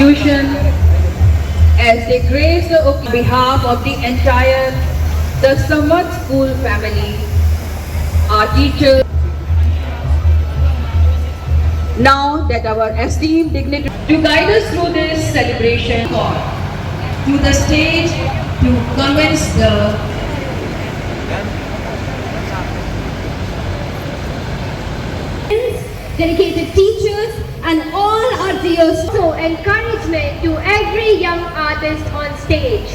institution as they grace the on behalf of the entire the Samat School family, our teachers. Now that our esteemed dignitaries to guide us through this celebration, to the stage to commence the dedicated teachers and all our dear so encouragement to every young artist on stage.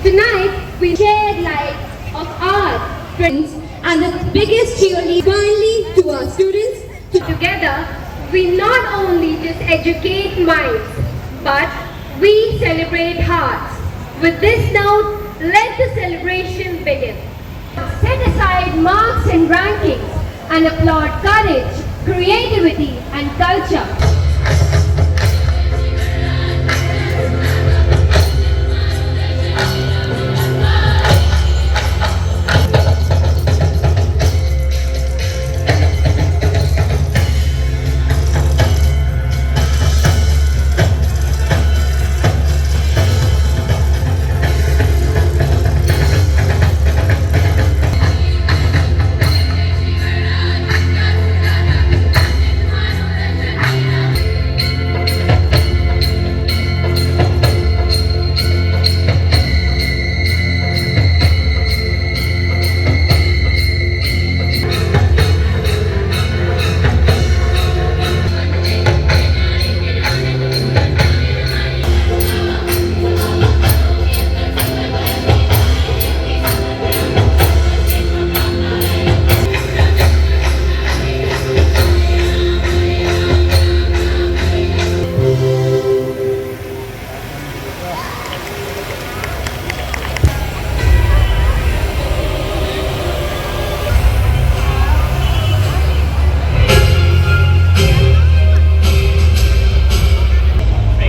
Tonight we shared light of art, friends, and the biggest cheerleader finally to our students. Together we not only just educate minds, but we celebrate hearts. With this note, let the celebration begin. Set aside marks and rankings and applaud courage, creativity and culture.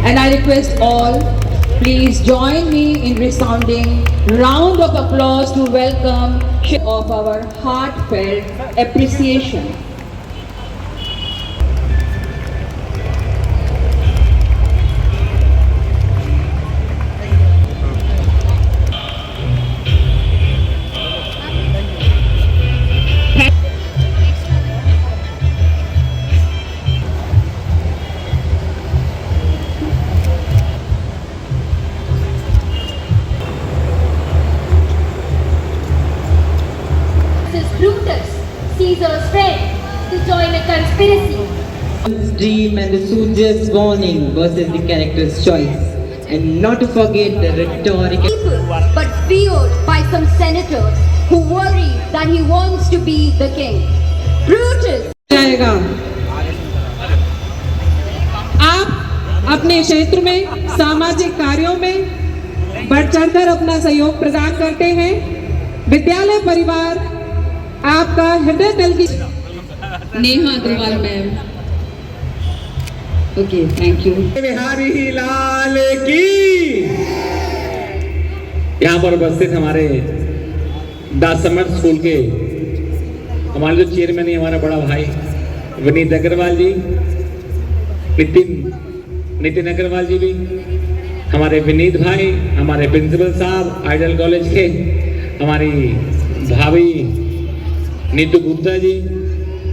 And I request all, please join me in resounding round of applause to welcome of our heartfelt appreciation. Brutus, Caesar's friend, to join a conspiracy. Dream and the soldier's warning versus the character's choice. And not to forget the rhetorical People, but feared by some senators who worry that he wants to be the king. Brutus. जाएगा। आप अपने क्षेत्र में सामाजिक कार्यों में बढ़ चढ़कर अपना सहयोग प्रदान करते हैं। विद्यालय परिवार आपका हृदय तल की Neha Agarwal ma'am. Okay, thank you. Bihari Lal की। यहाँ पर उपस्थित हमारे द समर्थ स्कूल के हमारे जो चेयरमैन है, हमारा बड़ा भाई विनीत अग्रवाल जी, नितिन अग्रवाल जी भी, हमारे विनीत भाई, हमारे प्रिंसिपल साहब आइडियल कॉलेज के, हमारी भाभी नीतू गुप्ता जी,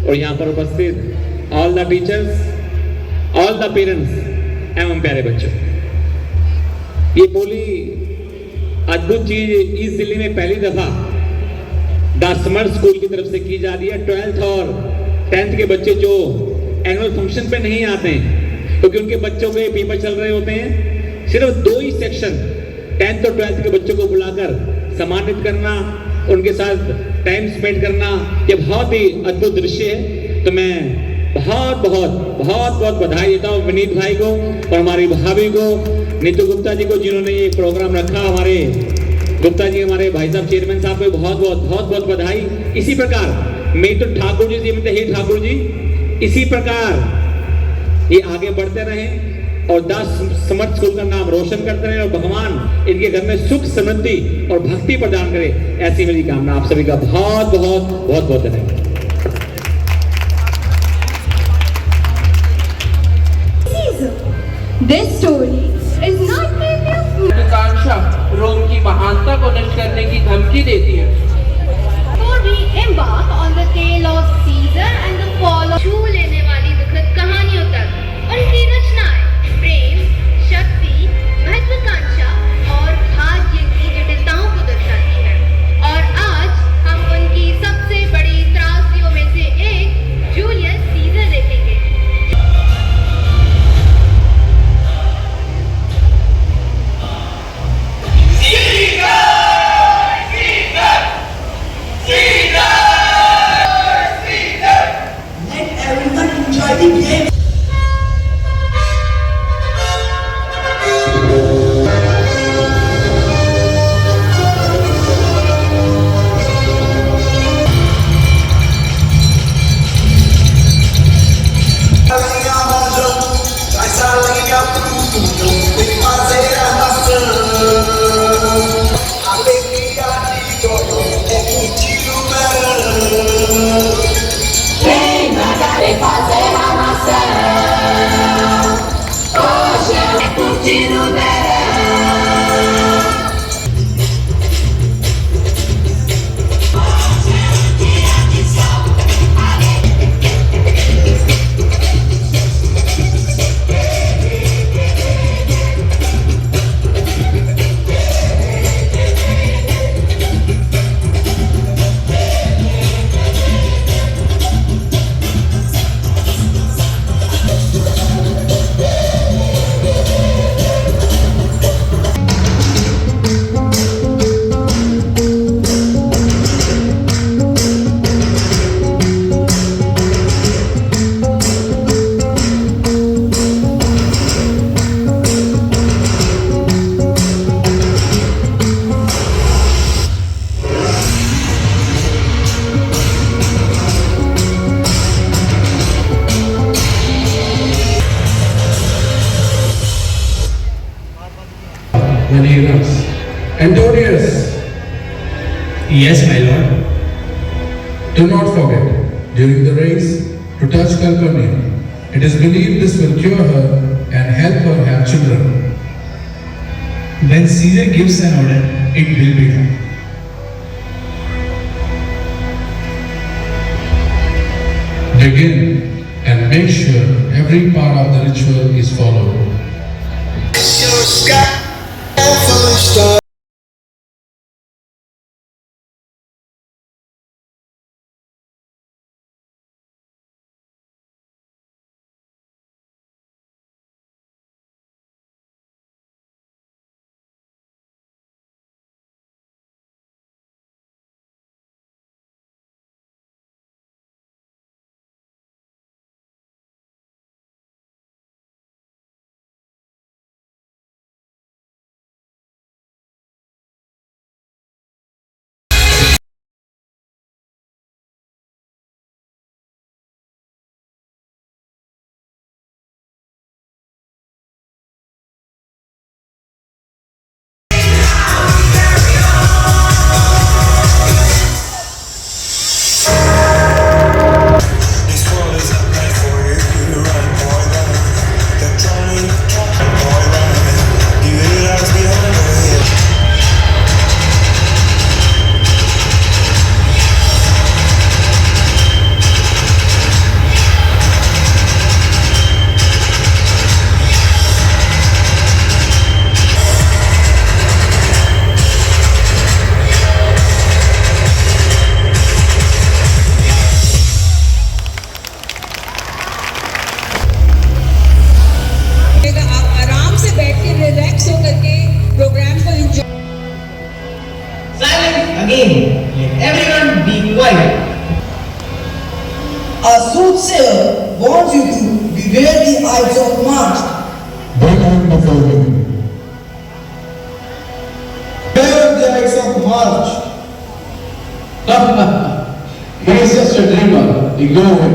और यहाँ पर उपस्थित all the teachers, all the parents एवं प्यारे बच्चों। ये बोली अद्भुत चीज इस जिले में पहली दफा द समर्थ स्कूल की तरफ से की जा रही है। 12th और 10th के बच्चे जो एनुअल फंक्शन पे नहीं आते हैं क्योंकि उनके बच्चों के पेपर चल रहे होते हैं, सिर्फ 2 ही सेक्शन 10th और 12th के बच्चों को बुलाकर सम्मानित करना, उनके साथ टाइम स्पेंड करना, ये बहुत ही अद्भुत दृश्य है। तो मैं बहुत बधाई देता हूँ विनीत भाई को और हमारी भाभी को, नीतू गुप्ता जी को, जिन्होंने ये प्रोग्राम रखा। हमारे गुप्ता जी, हमारे भाई साहब चेयरमैन साहब को बहुत बधाई। इसी प्रकार मैं तो ठाकुर जी हे ठाकुर जी, इसी प्रकार ये आगे बढ़ते रहें और 10 समर्थ स्कूल का नाम रोशन करते रहें और भगवान इनके घर में सुख समृद्धि और भक्ति प्रदान करे, ऐसी मेरी कामना। आप सभी का बहुत धन्यवाद। This story is not maybe a महत्वाकांक्षा रोम की महानता को नष्ट करने की धमकी देती है। Before we embark on the tale of Caesar and the fall of छू लेने वाली दुखद कहानियों तक उनकी रचनाएं प्रेम, शक्ति, महत्वाकांक्षा और भाग्य की जटिलताओं को दर्शाती हैं। और आज हम उनकी सबसे बड़ी त्रासदियों में से एक जूलियस सीजर देखेंगे। Maneras. Antonius, Yes, my lord. do not forget, during the race, to touch Calpurnia. It is believed this will cure her and help her have children. When Caesar gives an order, it will be done. Begin and make sure every part of the ritual is followed. Again, let everyone be quiet. A soothsayer warns you to beware the Ides of March. Don't have the following. Beware the Ides of March. He is just a dreamer. Ignore him.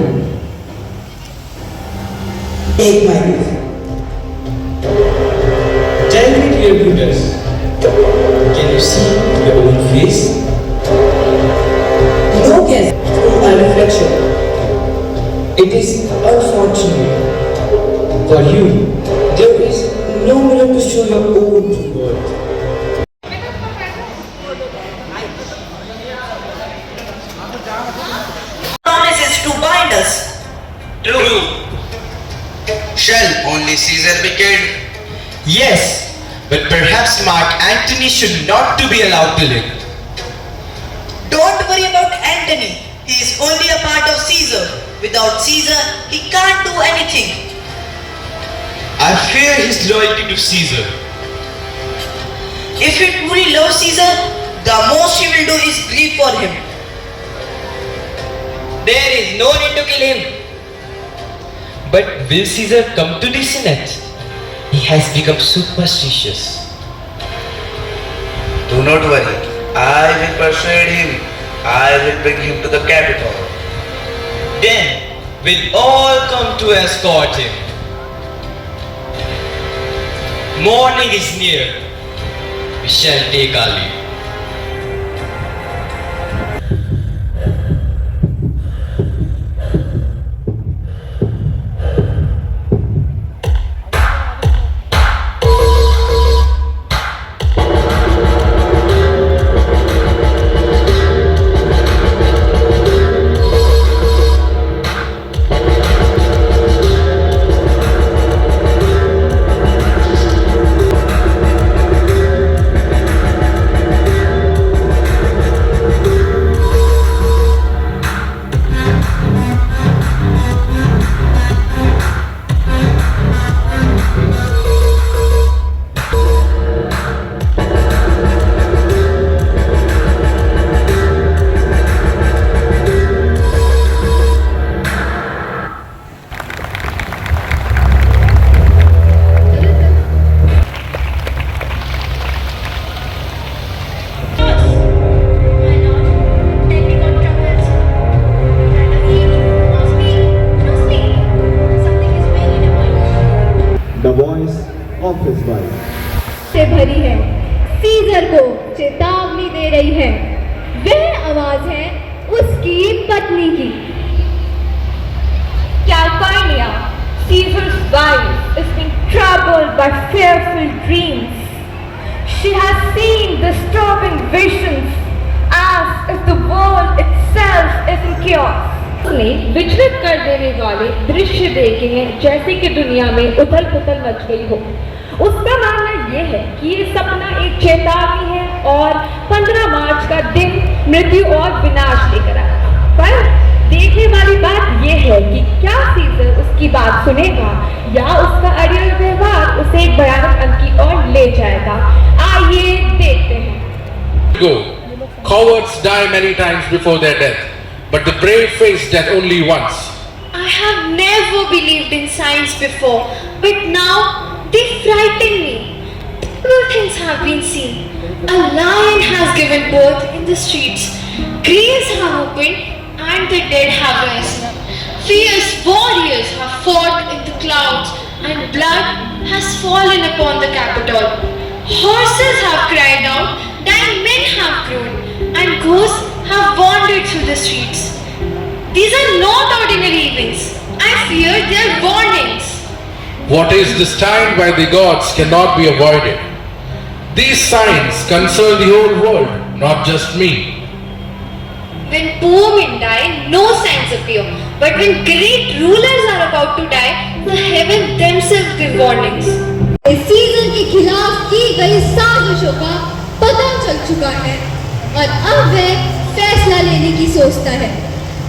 Take my gift. Tell me, dear Brutus, can you see your own face? No guess through a reflection. It is unfortunate for you There is no mirror to show your own true worth. Promises to bind us. True. Shall only Caesar be killed? Yes, but perhaps Mark Antony should not to be allowed to live. Don't worry about Antony. He is only a part of Caesar. Without Caesar, he can't do anything. I fear his loyalty to Caesar. If he truly loves Caesar, the most he will do is grieve for him. There is no need to kill him. But will Caesar come to the Senate? He has become superstitious. Do not worry. I will persuade him. I will bring him to the capital. Then will all come to escort him. Morning is near. We shall take our leave. The voice of his wife. से भरी है, scissor को चेतावनी दे रही है। वह आवाज है उसकी पत्नी की। Calpurnia, Caesar's wife, is being troubled by fearful dreams. She has seen disturbing visions as if the world itself is in chaos. उसने विचलित कर देने वाले दृश्य देखे हैं जैसे कि दुनिया में उथल पुथल मच गई हो। उसका मानना यह है कि ये सपना एक चेतावनी है और 15 मार्च का दिन मृत्यु और विनाश लेकर आया। पर देखने वाली बात यह है कि क्या सीजर उसकी बात सुनेगा या उसका अड़ियल व्यवहार उसे एक भयानक अंत की ओर ले जाएगा। आइए देखते हैं। Go. Cowards die many times before their death, but the brave face death only once. I have never believed in science before, but now they frighten me. Terrible things have been seen. A lion has given birth in the streets. Graves have opened and the dead have risen. Fierce warriors have fought in the clouds and blood has fallen upon the Capitol. Horses have cried out, dying men have groaned, and ghosts have wandered through the streets. These are not ordinary events. I fear they are warnings. What is destined by the gods cannot be avoided. These signs concern the whole world, not just me. When poor men die, no signs appear. But when great rulers are about to die, the heaven themselves give warnings. Season के खिलाफ की गई साजिशों का पता चल चुका है और अब वह फैसला लेने की सोचता है।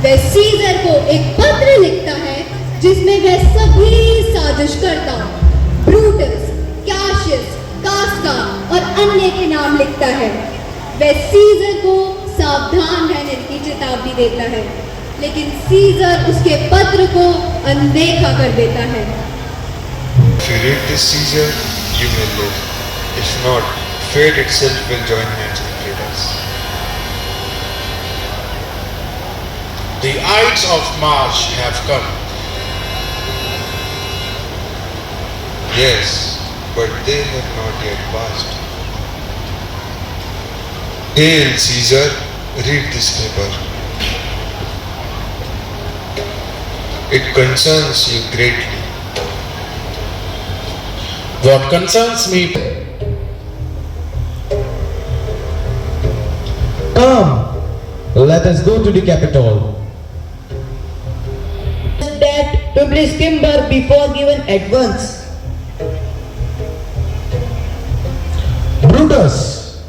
वह सीजर को एक पत्र लिखता है जिसमें वह सभी साजिशकर्ताओं ब्रूटस, कैशियस, कास्का और अन्य के नाम लिखता है। वह सीजर को सावधान रहने की चेतावनी देता है, लेकिन सीजर उसके पत्र को अनदेखा कर देता है। If you read this, Caesar, you may live. If not, fate itself will join hands and kill us. The Ides of March have come. Yes, but they have not yet passed. Hail, Caesar, read this paper. It concerns you greatly. What concerns me? Come, let us go to the capital. That Publius Kimber before given advance. Brutus,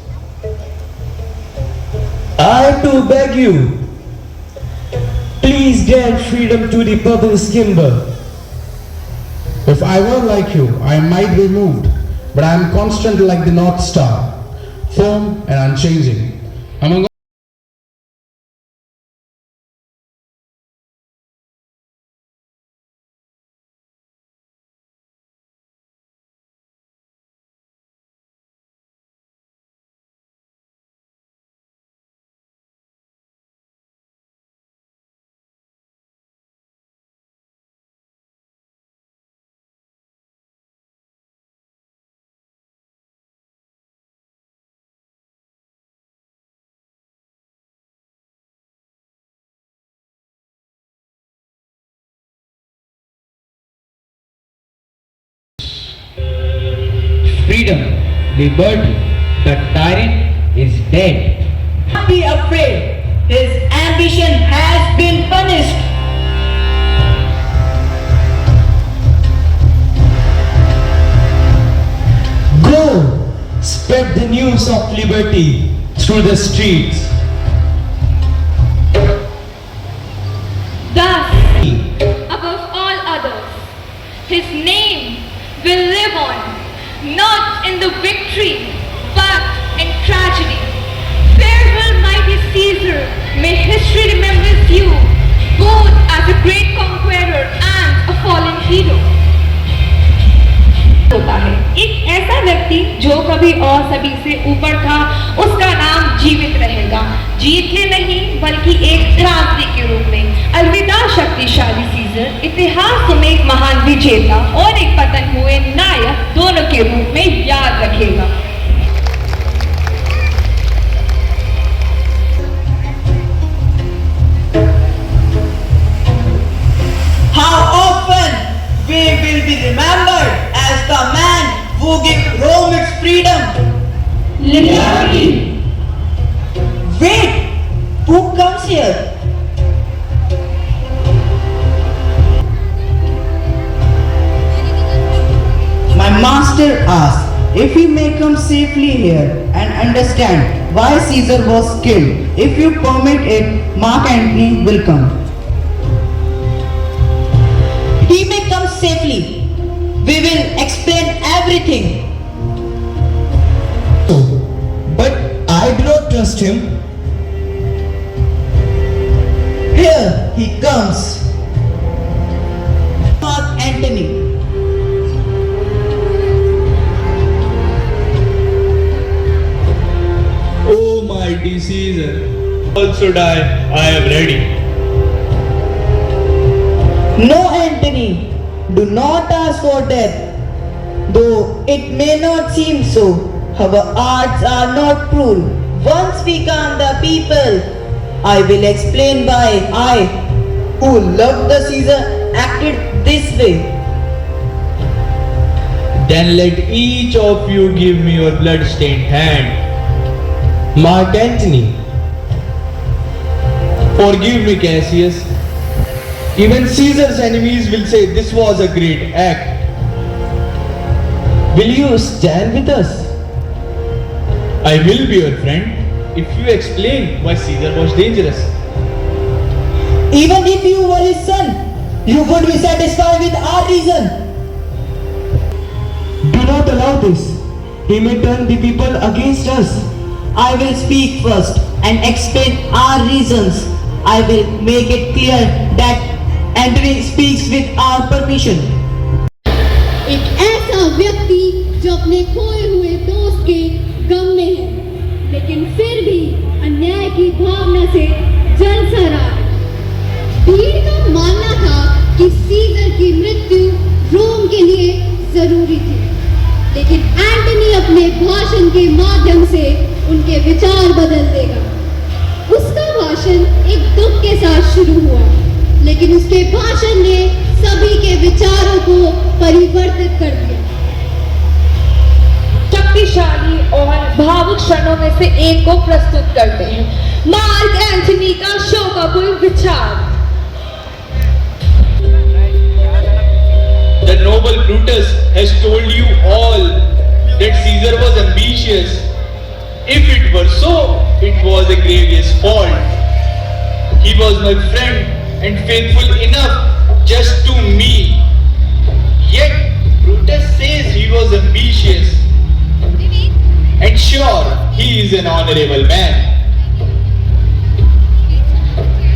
I too beg you, please grant freedom to the Publius Kimber. If I were like you, I might be moved, but I am constant like the North Star, firm and unchanging. Among Freedom, liberty, the tyrant is dead. Don't be afraid. His ambition has been punished. Go, spread the news of liberty through the streets. Thus, above all others, his name will live on, not in the victory, but in tragedy. Farewell, mighty Caesar. May history remembers you both as a great conqueror and a fallen hero. होता है एक ऐसा व्यक्ति जो कभी और सभी से ऊपर था, उसका नाम जीवित रहेगा, जीत के नहीं बल्कि एक क्रांति के रूप में। अलविदा शक्तिशाली सीजर, इतिहास तुम्हें एक महान विजेता और एक पतन हुए नायक दोनों के रूप में याद रखेगा। How often we will be remembered as the man who gave Rome its freedom. Liberty. Wait, who comes here? My master asked if we may come safely here and understand why Caesar was killed. If you permit it, Mark Antony will come. He may come safely. We will explain everything. But I do not trust him. Here he comes. Mark Antony. Oh mighty Caesar, also die, I am ready. No, Antony, do not ask for death. Though it may not seem so, our arts are not cruel. Once we calm the people, I will explain why I, who loved the Caesar, acted this way. Then let each of you give me your blood-stained hand. Mark Antony, forgive me, Cassius. Even Caesar's enemies will say this was a great act. Will you stand with us? I will be your friend if you explain why Caesar was dangerous. Even if you were his son, you would be satisfied with our reason. Do not allow this. He may turn the people against us. I will speak first and explain our reasons. I will make it clear that Antony speaks with our permission. एक ऐसा व्यक्ति जो अपने खोए हुए दोस्त के गम में है, लेकिन फिर भी अन्याय की भावना से जल सा रहा है। भीड़ का मानना था कि सीजर की मृत्यु रोम के लिए जरूरी थी, लेकिन एंटनी अपने भाषण के माध्यम से उनके विचार बदल देगा। उसका भाषण एक दुख के साथ शुरू हुआ, लेकिन उसके भाषण ने सभी के विचारों को परिवर्तित कर दिया। शक्तिशाली और भावुक क्षणों में से एक को प्रस्तुत करते हैं। मार्क एंथनी का शोकाकुल विचार। The noble Brutus has told you all that Caesar was ambitious. If it were so, it was a grievous fault. He was my friend and faithful enough just to me. Yet Brutus says he was ambitious. And sure, he is an honorable man.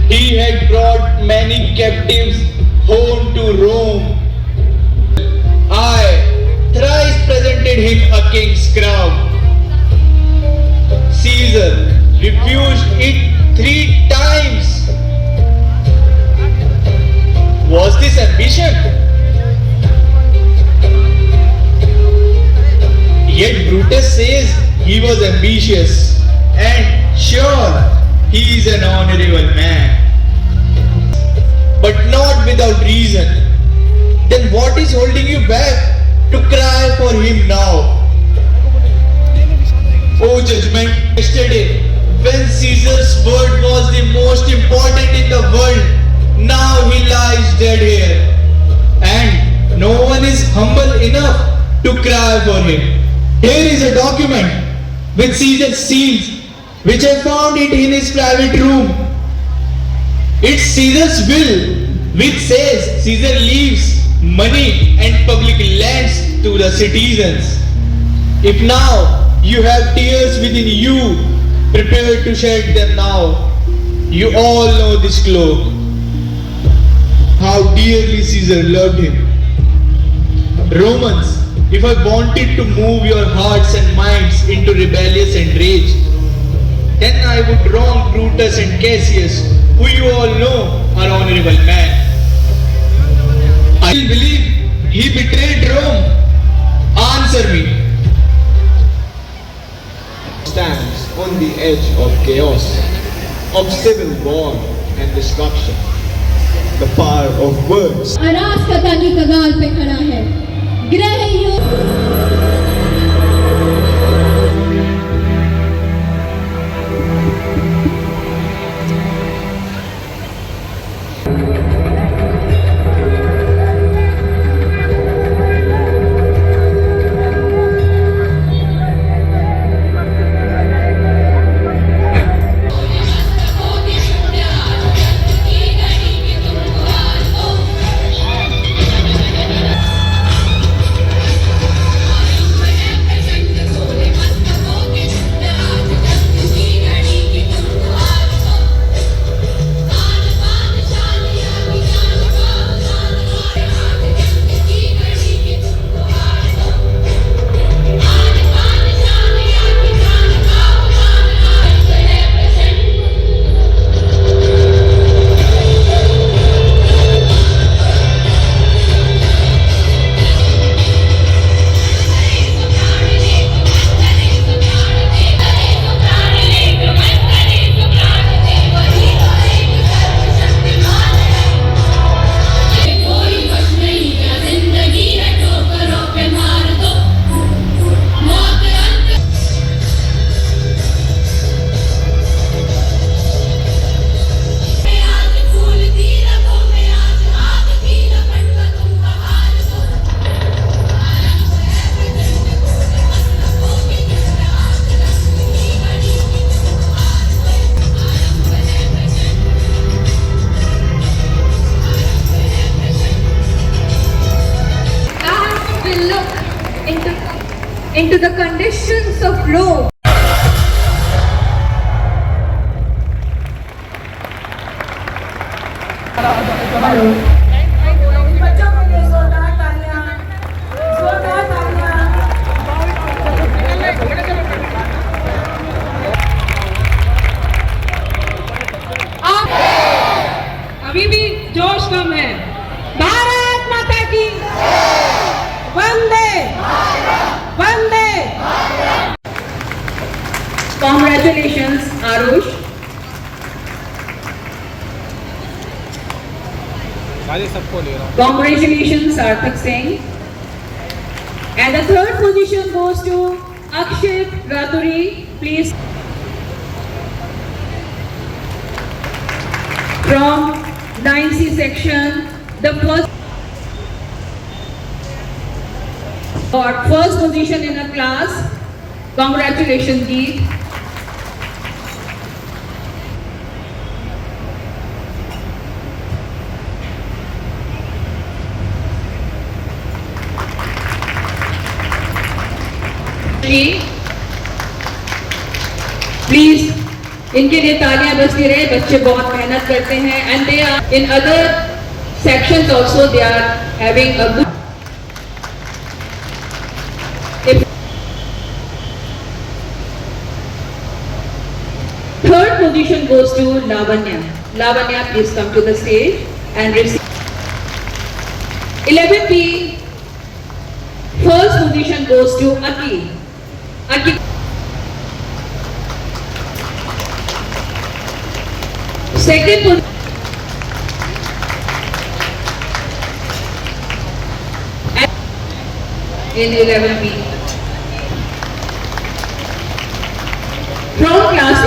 He had brought many captives home to Rome. I thrice presented him a king's crown. Caesar refused it 3 times. Was this ambition? Yet Brutus says he was ambitious, and sure, he is an honorable man. But not without reason. Then what is holding you back to cry for him now? Oh judgment, yesterday, when Caesar's word was the most important in the world, now he lies dead here. And no one is humble enough to cry for him. Here is a document with Caesar's seals, which I found it in his private room. It's Caesar's will, which says Caesar leaves money and public lands to the citizens. If now you have tears within you, prepare to shed them now. You all know this cloak. How dearly Caesar loved him. Romans, if I wanted to move your hearts and minds into rebellious and rage, then I would wrong Brutus and Cassius, who you all know are honorable men. I believe he betrayed Rome. Answer me. Stands on the edge of chaos, of civil war and destruction. The power of words. अराजकता की कगार पे खड़ा है। ग्रह into the conditions of Rome. अभी भी जोश कम है। भारत माता की वंदे वंदे। Congratulations, Arush. Congratulations, Sarthak Singh. And the third position goes to Akshit Raturi, please. From 9C section, the first position in a class. Congratulations, Geet. Please इनके लिए तालियां बजती रहे, बच्चे बहुत मेहनत करते हैं and they are in other sections also they are having a good. Third position goes to Lavanya. Lavanya, please come to the stage and receive. 11B, first position goes to Aki. Aki. Second position. In 11B. From class